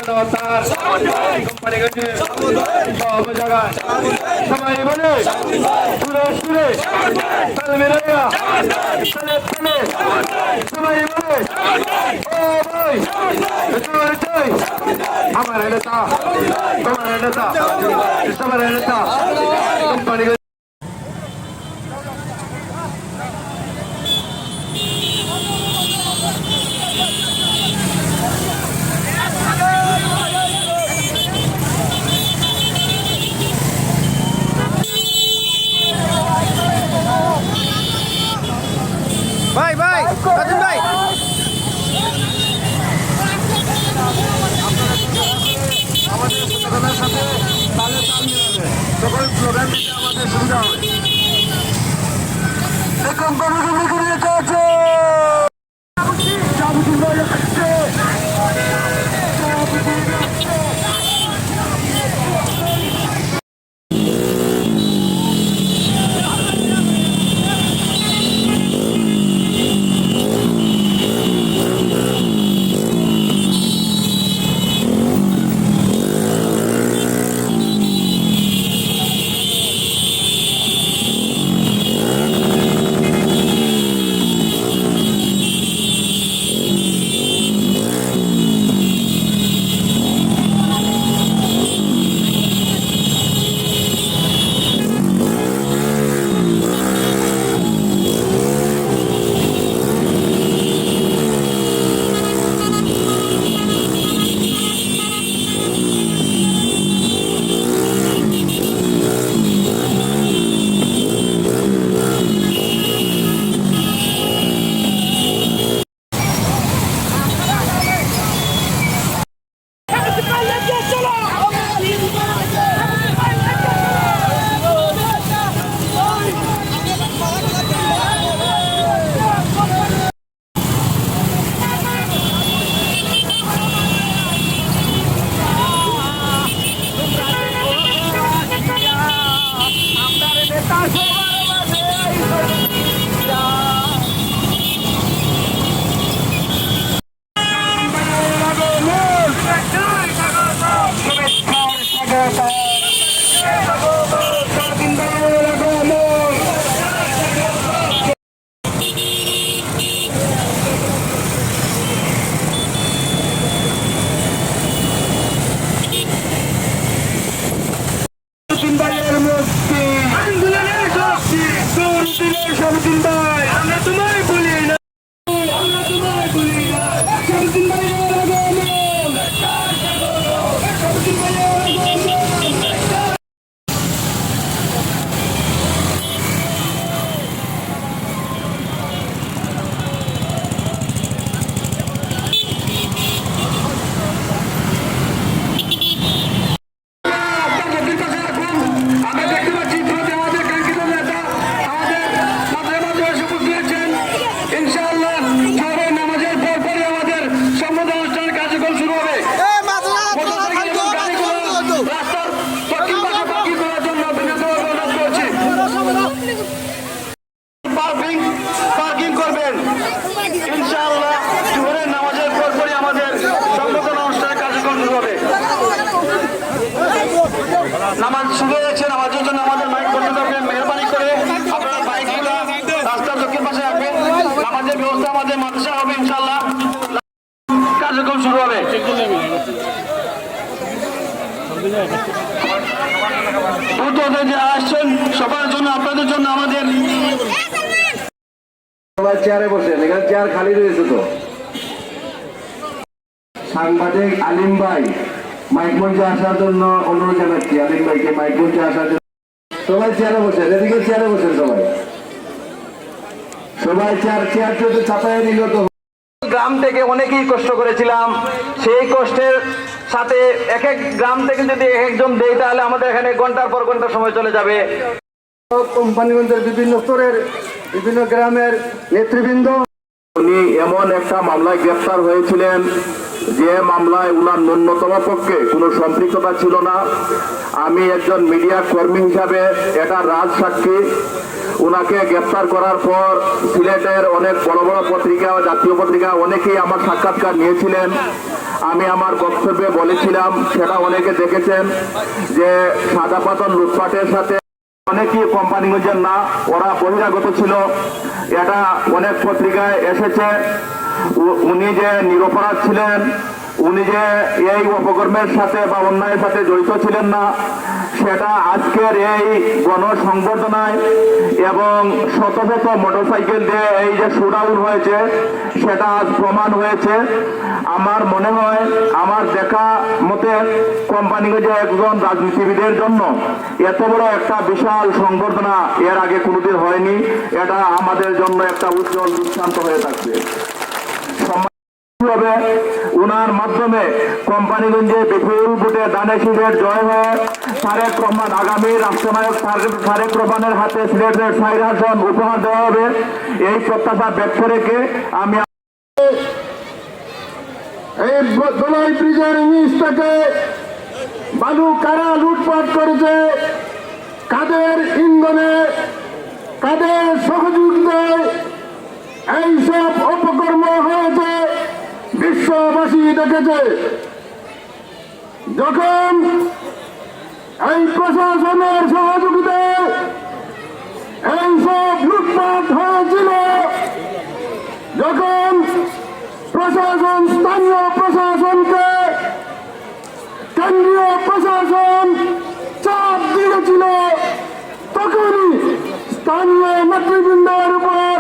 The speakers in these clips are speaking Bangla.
জনতার কোম্পানি গেছে সব জায়গায় সবাই বলে সুরে সুরে তাল মিলাইয়া তালে তালে সবাই বলে ও ভাই জয় আমার নেতা তোমার নেতা সবার নেতা কোম্পানি ভাই ভাই রাজন ভাই আমাদের প্রশাসনের সাথে তালে তাল মিলাবে তখন স্লোগান দিতে আমাদের সুবিধা হবে। দেখুন কোম্পানি করে যেতে আছে নামাজ শুরু হয়েছে। নামাজের জন্য আমাদের মাইক বন্ধ থাকবেন, মেহরবানি করে আপনারা বাইকগুলো রাস্তার দক্ষিণ পাশে রাখবেন। নামাজের ব্যবস্থা আমাদের মাদ্রাসা হবে, ইনশাআল্লাহ কার্যক্রম শুরু হবে। যে আসছেন সবার জন্য, আপনাদের জন্য আমাদের চেয়ারে বসেন, এখানে চেয়ার খালি রয়েছে। তো সাংবাদিক আলিম ভাই মাইক মঞ্চে আসার জন্য অনুরোধ জানাচ্ছি। আলিম ভাইকে মাইক মঞ্চে আসার জন্য। সবাই চেয়ারে বসেন, এদিকে চেয়ারে বসেন, সবাই চেয়ার যদি চাপাই নিল। তো গ্রাম থেকে অনেকেই কষ্ট করেছিলাম, সেই কষ্টের সাথে এক এক গ্রাম থেকে যদি এক একজন দেয় তাহলে আমাদের এখানে ঘন্টার পর ঘন্টা সময় চলে যাবে। কোম্পানিগঞ্জের বিভিন্ন স্তরের বিভিন্ন গ্রামের নেতৃবৃন্দ, উনি এমন একটা মামলায় গ্রেফতার হয়েছিলেন যে মামলায় উনার ন্যূনতম পক্ষে কোনো সম্পৃক্ততা ছিল না। আমি একজন মিডিয়া কর্মী হিসাবে এটা রাজ সাক্ষী। উনাকে গ্রেফতার করার পর সিলেটের অনেক বড় বড় পত্রিকা, জাতীয় পত্রিকা অনেকেই আমার সাক্ষাৎকার নিয়েছিলেন। আমি আমার বক্তব্যে বলেছিলাম, সেটা অনেকে দেখেছেন, যে সাদা পাথর লুটপাটের সাথে অনেকেই কোম্পানিগঞ্জের না, ওরা বহিরাগত ছিল। এটা অনেক পত্রিকায় এসেছে। উনি যে নিরপরাধ ছিলেন, উনি যে এই অপকর্মের সাথে বা অন্যায়ের সাথে জড়িত ছিলেন না, সেটা আজকের এই গণসংবর্ধনায় এবং শত শত মোটরসাইকেল দিয়ে এই যে শুটআউট হয়েছে, সেটা আজ প্রমাণ হয়েছে। আমার মনে হয়, আমার দেখা মতে, কোম্পানিগঞ্জে একজন রাজনীতিবিদের জন্য এত বড় একটা বিশাল সংবর্ধনা এর আগে কোনোদিন হয়নি। এটা আমাদের জন্য একটা উজ্জ্বল দৃষ্টান্ত হয়ে থাকবে। হবে উনার মাধ্যমে কোম্পানিগঞ্জে বিপুল ভোটে দানেশীদের জয় হয়ে তারেক রহমান, আগামী রাষ্ট্রনায়ক তারেক রহমানের হাতে সিলেটের 4 আসন উপহার দেওয়া হবে। এই প্রত্যাশা ব্যক্ত রেখে আমি এই দোলাই ব্রিজের নিচ থেকে বালু কারা লুটপাট করেছে, কাদের ইন্ধনে, কাদের সহযোগিতায় এইসব অপকর্ম হয়েছে বিশ্ববাসী দেখেছে। যখন এই প্রশাসনের সহযোগিতায় এইসব লুটপাট হয়েছিল, যখন প্রশাসন, স্থানীয় প্রশাসনকে কেন্দ্রীয় প্রশাসন চাপ দিয়েছিল, তখনই স্থানীয় নেতৃবৃন্দের উপর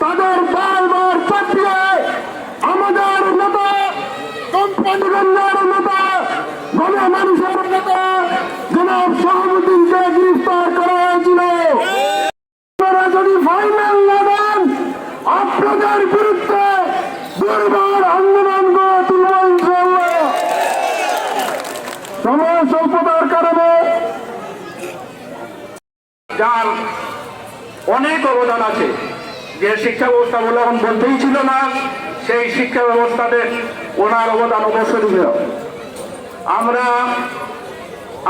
তাদের বারবার চাপিয়ে আমাদের নেতা, কোম্পানিগঞ্জের নেতা, গণমানুষের নেতা জনাব শাহাবুদ্দিনকে গ্রেফতার করা হয়েছিল। আপনারা যদি ফাইনাল না দেন, আপনাদের বিরুদ্ধে দুর্বার আন্দোলন গড়ে তুলব ইনশাআল্লাহ। সময় স্বল্পতার কারণে যার অনেক অবদান আছে, যে শিক্ষা ব্যবস্থা বলে এখন বলতেই ছিল না, সেই শিক্ষা ব্যবস্থাতে ওনার অবদান অবশ্যই।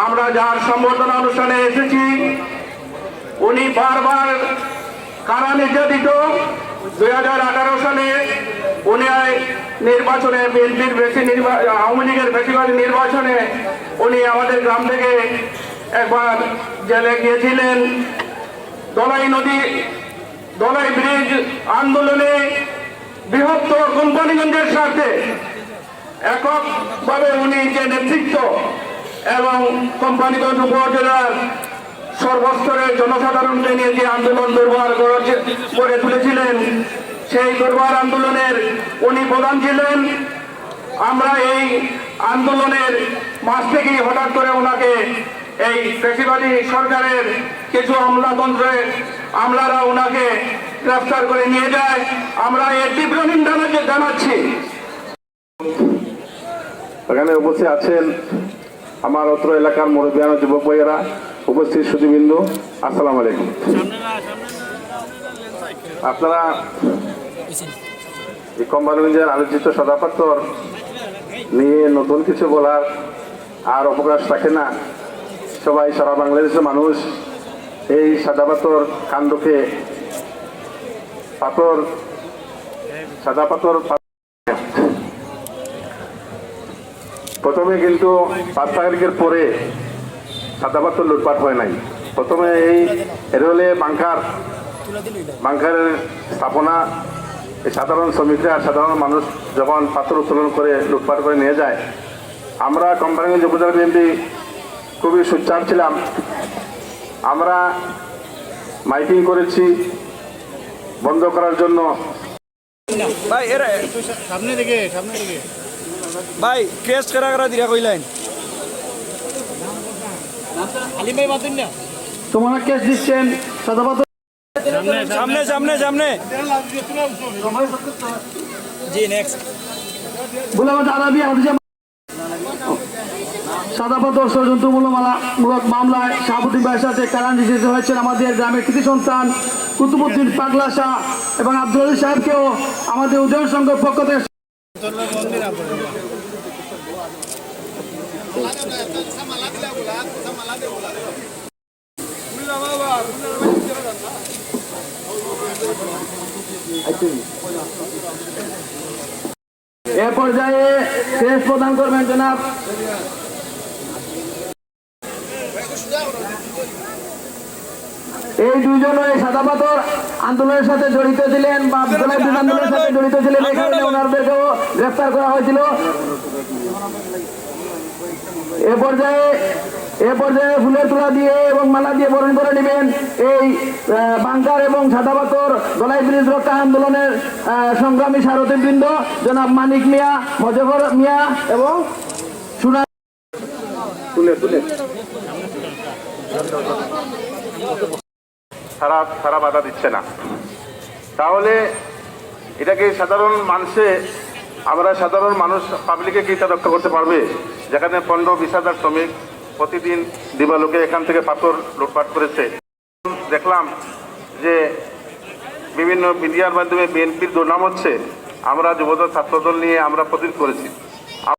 আমরা যার সম্বর্ধনা অনুষ্ঠানে এসেছি, উনি বারবার কারা নির্যাতিত। 2018 সালে উনি নির্বাচনে, বিএনপির আওয়ামী লীগের বেশিরভাগ নির্বাচনে উনি আমাদের গ্রাম থেকে একবার জেলে গিয়েছিলেন। দলাই ব্রিজ আন্দোলনে বৃহত্তর কোম্পানিগঞ্জের স্বার্থে এককভাবে উনি যে নেতৃত্ব এবং কোম্পানিগঞ্জ উপজেলার সর্বস্তরের জনসাধারণকে নিয়ে যে আন্দোলন দুর্বার করে তুলেছিলেন, সেই দুর্বার আন্দোলনের উনি প্রধান ছিলেন। আমরা এই আন্দোলনের মাঝ থেকেই হঠাৎ করে ওনাকে এই ফ্যাসিবাদী সরকারের কিছু আমলারা ওনাকে গ্রেফতার করে নিয়ে যায়। আমরা এর তীব্র নিন্দা জানাচ্ছি। এখানে উপস্থিত আছেন আমার অত্র এলাকার মুরব্বিয়ান ও যুবক ভাইয়েরা, উপস্থিত সুধীবৃন্দু, আসসালামু আলাইকুম। আপনারা এই কোম্পানিগঞ্জের আলোচিত সাদা পাথর নিয়ে নতুন কিছু বলার আর অবকাশ থাকে না। সবাই, সারা বাংলাদেশের মানুষ এই সাদা পাথর কাণ্ডকে সাদা পাথর প্রথমে কিন্তু 5 তারিখের পরে সাদা পাথর লুটপাট হয় নাই। প্রথমে এই এরলে বাংকারের স্থাপনা, এই সাধারণ শ্রমিকরা আর সাধারণ মানুষ যখন পাথর উত্তোলন করে লুটপাট করে নিয়ে যায়, আমরা কোম্পানিগঞ্জ উপজেলা বিএনপি খুবই সোচ্চার ছিলাম। আমরা মাইকিং করেছি বন্ধ করার জন্য। ভাই এরা সামনে দিকে ভাই কেস করা দিরা কইলেন আলিম ভাই মাতুন না, তোমরা কেস দিচ্ছেন সাদা পাথর সামনে জি নেক্সট সাদা পাথর ষড়যন্ত্রমূলক মামলায় শাহাবুদ্দিন ভাইয়ের সাথে কারান দিতে হয়েছেন আমাদের গ্রামের কৃতি সন্তান কুতুবুদ্দিন পাগলা শাহ এবং আব্দুল আলী সাহেবকেও আমাদের উদয়ন সংঘের পক্ষ থেকে এ পর্যায়ে শেষ প্রদান করবেন জনাব। এই দুইজন এই সাদা পাথর আন্দোলনের সাথে জড়িত ছিলেন বা জুলাই বিরোধী আন্দোলনের সাথে জড়িত ছিলেন, এই কারণে ওনাদেরকেও গ্রেফতার করা হয়েছিল। এ পর্যায়ে ফুলের তোলা দিয়ে এবং মালা দিয়ে বরণ করে নেবেন এই বাংকার এবং সাদা পাথর গলায় ব্রিজ রক্ষা আন্দোলনের সংগ্রামী সারথী বৃন্দ জনাব মানিক মিয়া, মজফর মিয়া এবং সুনা তারা বাধা দিচ্ছে না। তাহলে এটাকে সাধারণ আমরা সাধারণ মানুষ পাবলিকে কি তা রক্ষা করতে পারবে? যেখানে 15-20 হাজার শ্রমিক প্রতিদিন দিবালোকে এখান থেকে পাথর লুটপাট করেছে। দেখলাম যে বিভিন্ন মিডিয়ার মাধ্যমে বিএনপির দুর্নাম হচ্ছে। আমরা যুবদল ছাত্রদল নিয়ে আমরা প্রতিরোধ করেছি।